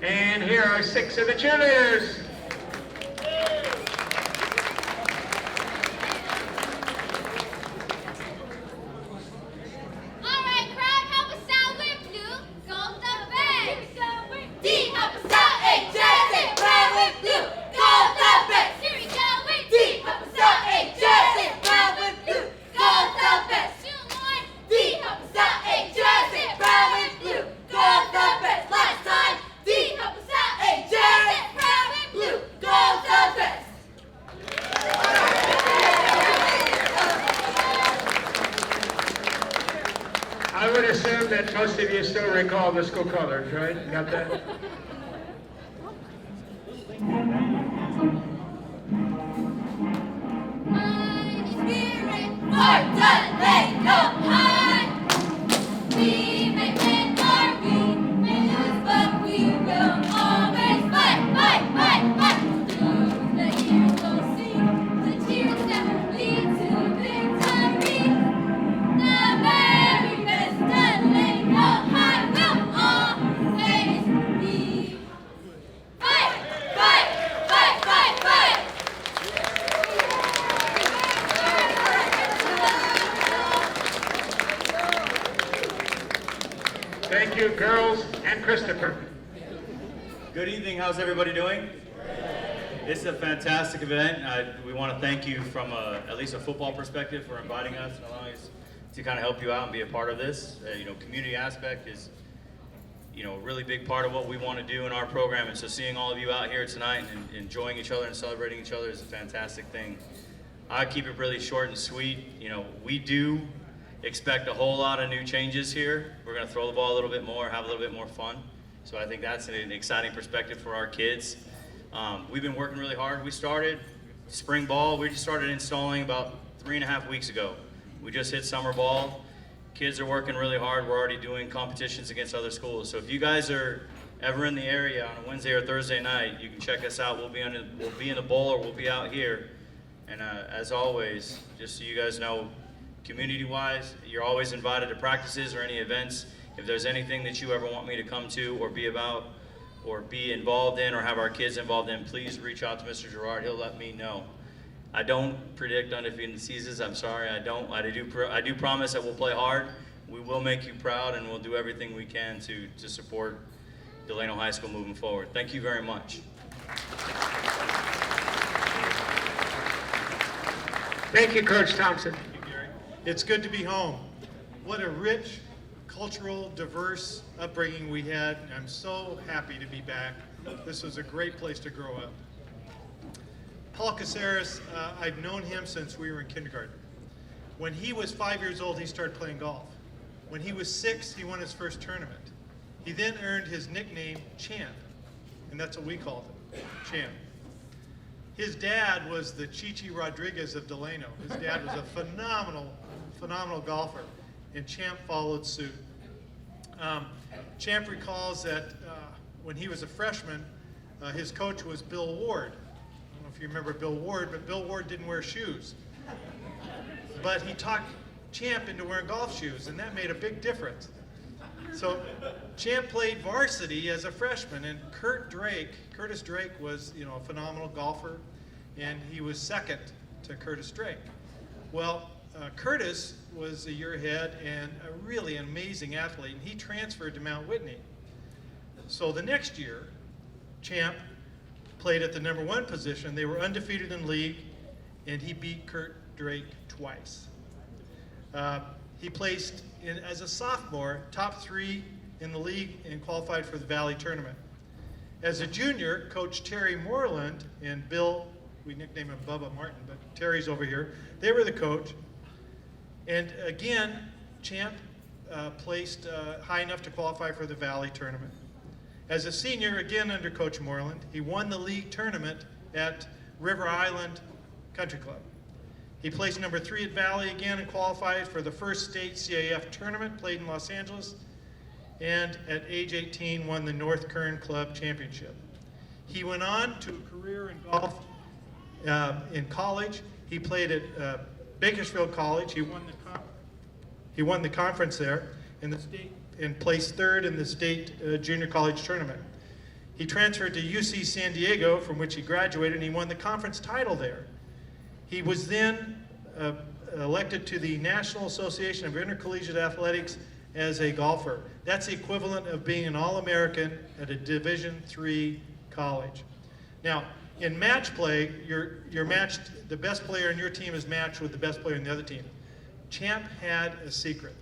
And here are 6 of the cheerleaders. I would assume that most of you still recall the school colors, right? Got that? Thank you, girls and Christopher. Good evening. How's everybody doing? This is a fantastic event. We want to thank you from at least a football perspective for inviting us and allowing us to kind of help you out and be a part of this. Community aspect is, a really big part of what we want to do in our program. And so seeing all of you out here tonight and enjoying each other and celebrating each other is a fantastic thing. I keep it really short and sweet. We do expect a whole lot of new changes here. We're going to throw the ball a little bit more, have a little bit more fun. So I think that's an exciting perspective for our kids. We've been working really hard. We started spring ball. We just started installing about 3.5 weeks ago. We just hit summer ball. Kids are working really hard. We're already doing competitions against other schools. So if you guys are ever in the area on a Wednesday or Thursday night, you can check us out. We'll be in the bowl or we'll be out here. And as always, just so you guys know, community-wise, you're always invited to practices or any events. If there's anything that you ever want me to come to or be about or be involved in or have our kids involved in, please reach out to Mr. Gerard. He'll let me know. I don't predict undefeated seasons. I'm sorry, I don't. I do promise that we'll play hard. We will make you proud, and we'll do everything we can to support Delano High School moving forward. Thank you very much. Thank you, Coach Thompson. It's good to be home. What a rich, cultural, diverse upbringing we had. I'm so happy to be back. This was a great place to grow up. Paul Caseres, I've known him since we were in kindergarten. When he was 5 years old, he started playing golf. When he was 6, he won his first tournament. He then earned his nickname, Champ, and that's what we called him, Champ. His dad was the Chichi Rodriguez of Delano. His dad was a phenomenal golfer, and Champ followed suit. Champ recalls that when he was a freshman, his coach was Bill Ward. I don't know if you remember Bill Ward, but Bill Ward didn't wear shoes. But he talked Champ into wearing golf shoes, and that made a big difference. So Champ played varsity as a freshman, and Curtis Drake was, a phenomenal golfer, and he was second to Curtis Drake. Well, Curtis was a year ahead and a really amazing athlete, and he transferred to Mount Whitney. So the next year, Champ played at the #1 position. They were undefeated in league, and he beat Kurt Drake twice. He placed in, as a sophomore, top 3 in the league and qualified for the Valley Tournament. As a junior, Coach Terry Moreland and Bill, we nicknamed him Bubba Martin, but Terry's over here, they were the coach. And again, Champ placed high enough to qualify for the Valley Tournament. As a senior, again under Coach Moreland, he won the league tournament at River Island Country Club. He placed number 3 at Valley again and qualified for the first state CAF tournament played in Los Angeles, and at age 18 won the North Kern Club Championship. He went on to a career in golf in college. He played at Bakersfield College. He won the conference there in the state and placed 3rd in the state junior college tournament. He transferred to UC San Diego, from which he graduated, and he won the conference title there. He was then elected to the National Association of Intercollegiate Athletics as a golfer. That's the equivalent of being an All-American at a Division III college. Now, in match play, you're matched, the best player in your team is matched with the best player in the other team. Champ had a secret.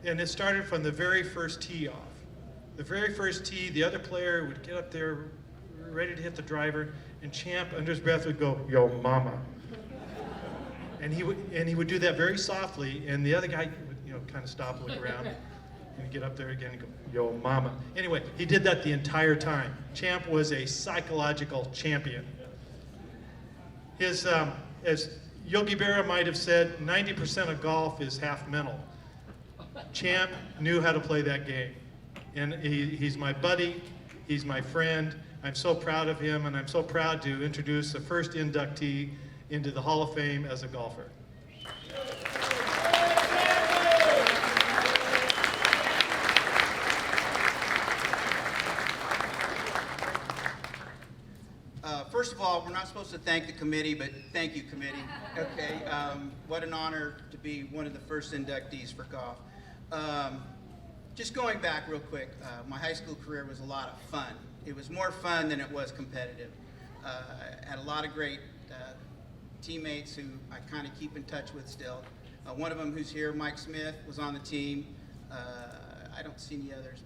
And it started from the very first tee off. The very first tee, the other player would get up there ready to hit the driver, and Champ, under his breath, would go, "Yo, mama." And he would do that very softly, and the other guy would, kind of stop, look around, and get up there again and go, "Yo, mama." Anyway, he did that the entire time. Champ was a psychological champion. His, as Yogi Berra might have said, 90% of golf is half mental. Champ knew how to play that game. And he's my buddy, he's my friend. I'm so proud of him, and I'm so proud to introduce the first inductee into the Hall of Fame as a golfer. First of all, we're not supposed to thank the committee, but thank you, committee. Okay, what an honor to be one of the first inductees for golf. Just going back real quick, my high school career was a lot of fun. It was more fun than it was competitive. Had a lot of great teammates who I kind of keep in touch with still. One of them who's here, Mike Smith, was on the team. I don't see any others,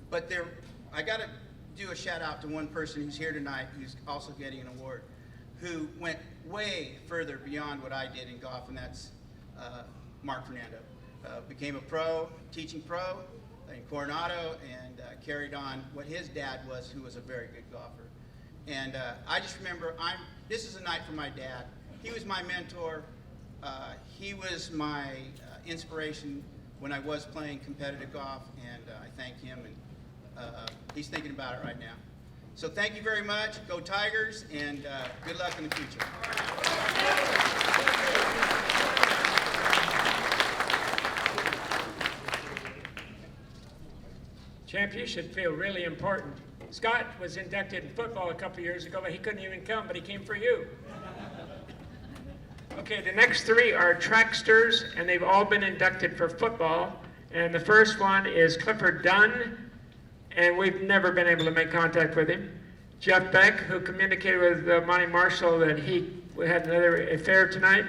but there, I got to do a shout out to one person who's here tonight who's also getting an award, who went way further beyond what I did in golf, and that's Mark Fernando. Became a pro, teaching pro in Coronado, and carried on what his dad was, who was a very good golfer. And I just remember, this is a night for my dad. He was my mentor. He was my inspiration when I was playing competitive golf, and I thank him, and he's thinking about it right now. So thank you very much. Go Tigers, and good luck in the future. Champ, you should feel really important. Scott was inducted in football a couple years ago, but he couldn't even come, but he came for you. Okay, the next three are tracksters, and they've all been inducted for football. And the first one is Clifford Dunn, and we've never been able to make contact with him. Jeff Beck, who communicated with Monty Marshall that he had another event tonight.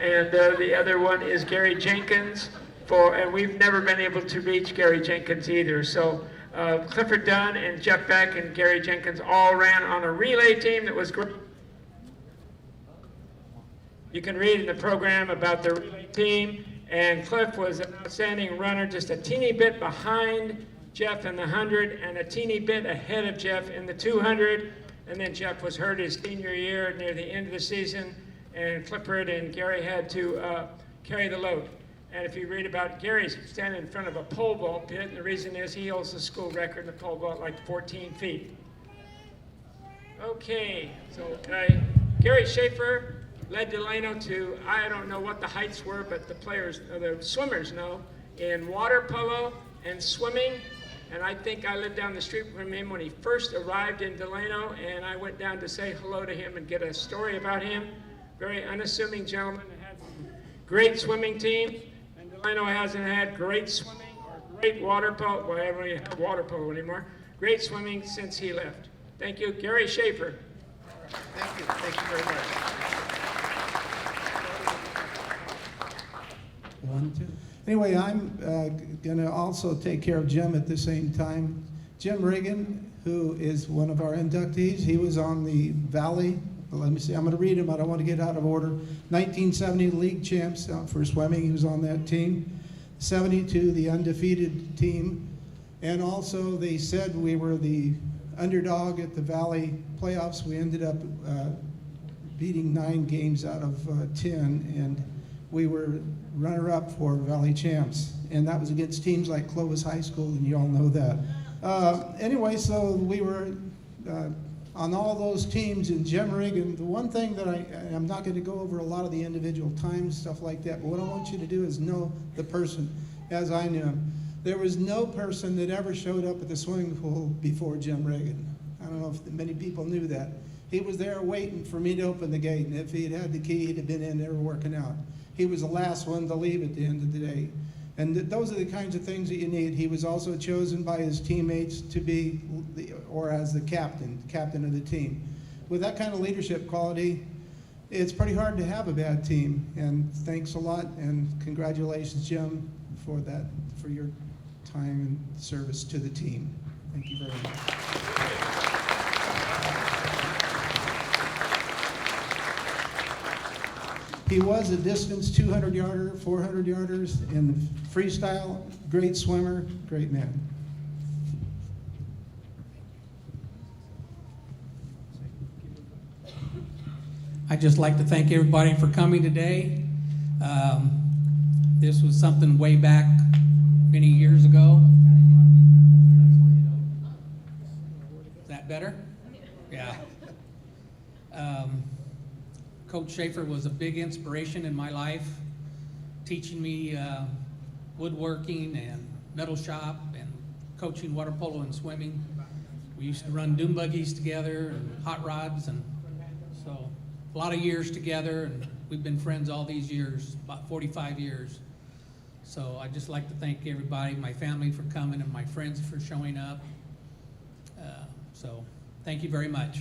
And the other one is Gary Jenkins, and we've never been able to reach Gary Jenkins either. So Clifford Dunn and Jeff Beck and Gary Jenkins all ran on a relay team that was great. You can read in the program about the relay team, and Cliff was an outstanding runner, just a teeny bit behind Jeff in the 100 and a teeny bit ahead of Jeff in the 200. And then Jeff was hurt his senior year near the end of the season, and Clifford and Gary had to carry the load. And if you read about Gary's standing in front of a pole vault pit, and the reason is he holds the school record in the pole vault, like 14 feet. Okay, so Carrie Schaefer led Delano to, I don't know what the heights were, but the swimmers know, in water polo and swimming. And I think I lived down the street from him when he first arrived in Delano, and I went down to say hello to him and get a story about him. Very unassuming gentleman that had a great swimming team. And Delano hasn't had great swimming or great water polo, well, I don't even have water polo anymore, great swimming since he left. Thank you. Carrie Schaefer. Thank you. Thank you very much. 1, 2. Anyway, I'm going to also take care of Jim at the same time. Jim Regan, who is one of our inductees, he was on the Valley. Let me see, I'm going to read him. I don't want to get out of order. 1970 league champs for swimming. He was on that team. 72, the undefeated team. And also, they said we were the underdog at the Valley playoffs. We ended up beating 9 games out of 10, and we were runner-up for Valley champs, and that was against teams like Clovis High School, and you all know that. Anyway, so we were on all those teams, and Jim Regan, the one thing that I'm not going to go over a lot of the individual times, stuff like that, but what I want you to do is know the person as I knew him. There was no person that ever showed up at the swimming pool before Jim Regan. I don't know if many people knew that. He was there waiting for me to open the gate, and if he had had the key, he'd have been in there working out. He was the last one to leave at the end of the day. And those are the kinds of things that you need. He was also chosen by his teammates to be, as the captain of the team. With that kind of leadership quality, it's pretty hard to have a bad team. And thanks a lot, and congratulations, Jim, for your time and service to the team. Thank you very much. He was a distance 200-yarder, 400-yarders in freestyle, great swimmer, great man. I'd just like to thank everybody for coming today. This was something way back many years ago. Is that better? Yeah. Coach Schaefer was a big inspiration in my life, teaching me woodworking and metal shop and coaching water polo and swimming. We used to run dune buggies together and hot rods, and so a lot of years together, and we've been friends all these years, about 45 years. So I'd just like to thank everybody, my family for coming and my friends for showing up. So thank you very much.